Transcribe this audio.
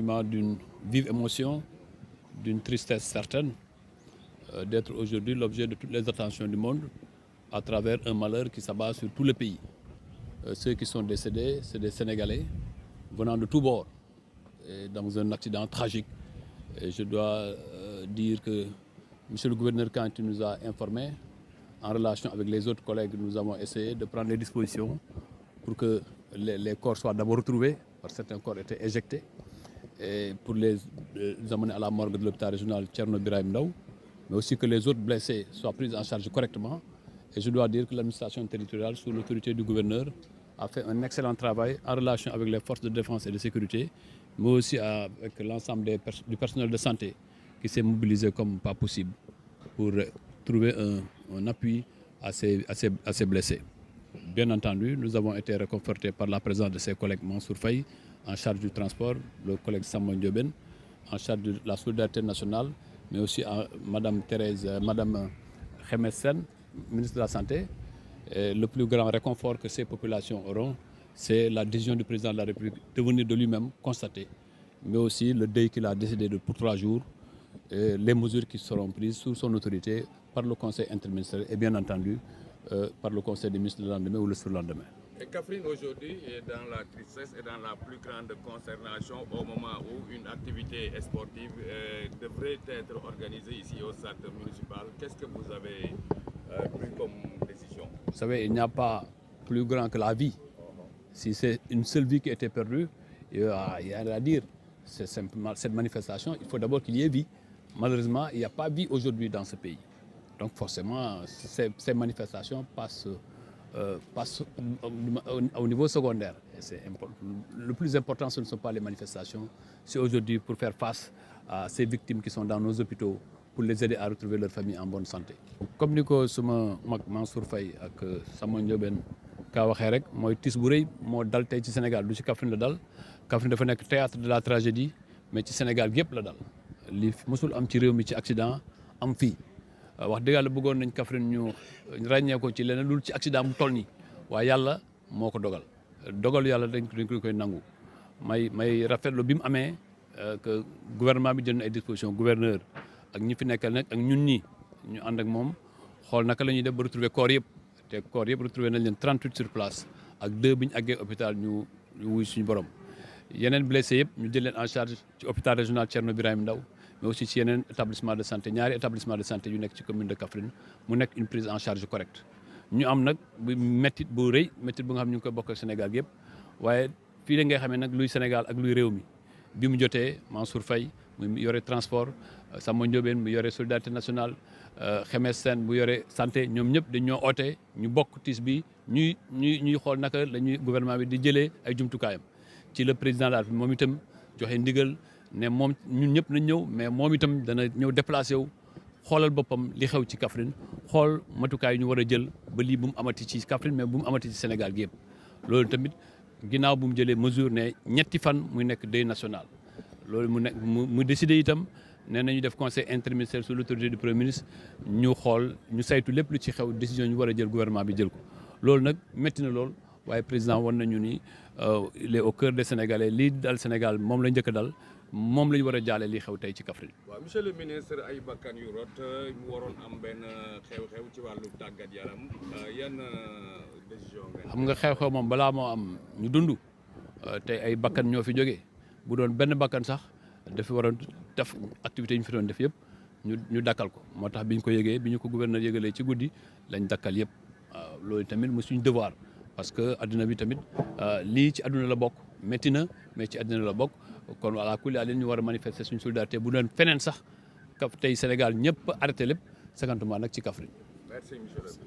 D'une vive émotion, d'une tristesse certaine, d'être aujourd'hui l'objet de toutes les attentions du monde à travers un malheur qui s'abat sur tout le pays. Ceux qui sont décédés, c'est des Sénégalais venant de tous bords et dans un accident tragique. Et je dois dire que monsieur le gouverneur, quand il nous a informés, en relation avec les autres collègues, nous avons essayé de prendre les dispositions pour que les corps soient d'abord retrouvés, parce que certains corps étaient éjectés, et pour les amener à la morgue de l'hôpital régional Thierno Birahim Ndao, mais aussi que les autres blessés soient pris en charge correctement. Et je dois dire que l'administration territoriale, sous l'autorité du gouverneur, a fait un excellent travail en relation avec les forces de défense et de sécurité, mais aussi avec l'ensemble du personnel de santé qui s'est mobilisé comme pas possible pour trouver un appui à ces blessés. Bien entendu, nous avons été réconfortés par la présence de ses collègues Mansour Faye, en charge du transport, le collègue Samuel Ndioben, en charge de la solidarité nationale, mais aussi Madame Khemes Sène, ministre de la Santé. Et le plus grand réconfort que ces populations auront, c'est la décision du président de la République de venir de lui-même constater, mais aussi le deuil qu'il a décidé pour 3 jours, et les mesures qui seront prises sous son autorité par le Conseil interministériel et bien entendu par le Conseil des ministres le lendemain ou le surlendemain. Et Kaffrine aujourd'hui est dans la tristesse et dans la plus grande consternation au moment où une activité sportive devrait être organisée ici au centre municipal. Qu'est-ce que vous avez pris comme décision? Vous savez, il n'y a pas plus grand que la vie. Si c'est une seule vie qui a été perdue, il y a rien à dire. C'est simplement cette manifestation, il faut d'abord qu'il y ait vie. Malheureusement, il n'y a pas vie aujourd'hui dans ce pays. Donc forcément, ces manifestations passent au niveau secondaire. Le plus important, ce ne sont pas les manifestations. C'est aujourd'hui pour faire face à ces victimes qui sont dans nos hôpitaux, pour les aider à retrouver leur famille en bonne santé. Comme ni ko suma mag Mansour Faye ak Samuel Ndioben ka waxee rek mooy tiis bu rëy moo dal tey ci Sénégal du ci Kaffrine la dal. Kaffrine dafa nekk théâtre de la tragédie, mais ci Sénégal gépp la dal. li mosul am ci réew mi ci accident am fii. wax dëgg yàlla bëggoon nañ Kaffrine ñu ràññee ko ci leneen loolu ci accident bu toll nii waaye yàlla moo ko dogal yàlla dañ koy nangu may rafetlu bi mu amee que gouvernement bi jël na ay dispositions gouverneur ak ñi fi nekkal nag ak ñun ñi ñu ànd ak moom xool naka la ñuy def ba retrouver corps yëpp te corps yëpp retrouver nañ leen 38 sur place ak 2 bi ñu àggee hôpital ñu wuy suñu borom yeneen blessé yëpp ñu jël leen en charge ci hôpital régional Thierno Birahim Ndao mais aussi ci yeneen établissement de santé ñaari établissement de santé yu nekk ci commune de Kaffrine mu nekk une prise en charge correcte ñu am nag méttit bu rëy méttit bu nga xam ñu ngi koy bokk ak Sénégal yëpp waaye fii la ngay xamee nag luy Sénégal ak luy réew mi bi mu jotee Mansour Faye mu yore transport Samba Ndiobène mu yore solidarité nationale Khemes Sène bu yore santé ñoom ñëpp dañ ñoo oote ñu bokk tiis bi ñuy xool naka la ñuy gouvernement bi di jëlee ay jumtukaayam ci le président de la République moom itam joxe ndigal ne moom ñun ñëpp nañ ñëw mais moom itam dana ñëw déplacé wu xoolal boppam li xew ci Kaffrine xool matukaay yu ñu war a jël ba lii bu mu amati ci Kaffrine mais bu mu amati ci Sénégal gi yëpp loolu tamit ginnaaw bu mu jëlee mesure ne ñetti fan muy nekk deuil national loolu mu décidé itam nee nañu def conseil interministériel sous l'autorité du premier ministre ñu xool ñu saytu lépp lu ci xew décision ñu war a jël gouvernement bi jël ko loolu nag métti na lool waaye président wan nañu ni il est au cœur des Sénégalais lii dal Sénégal moom la njëkk a dal moom la ñu war a jaale lii xew tey ci Kaffrine. waaw monsieur le ministre ay bakkan yu rot mu waroon am benn xew-xew ci wàllu tàggat yaram yan décision nga. xam nga xew-xew moom balaa moo am ñu dund tey ay bakkan ñoo fi jógee bu doon benn bakkan sax dafa waroon def activité yi ñu fi doon def yëpp ñu dakkal ko moo tax bi ñu ko yëgee bi ñu ko gouverneur yëgalee ci guddi lañ dakkal yëpp waaw loolu tamit mu suñu devoir. parce que adduna bi tamit lii ci adduna la bokk métti na mais ci adduna la bokk kon voilà ku li ñu war a manifester suñu solidarité bu doon feneen sax tey Sénégal ñëpp arrêté lépp 50 nag ci Kaffrine. Merci monsieur le président.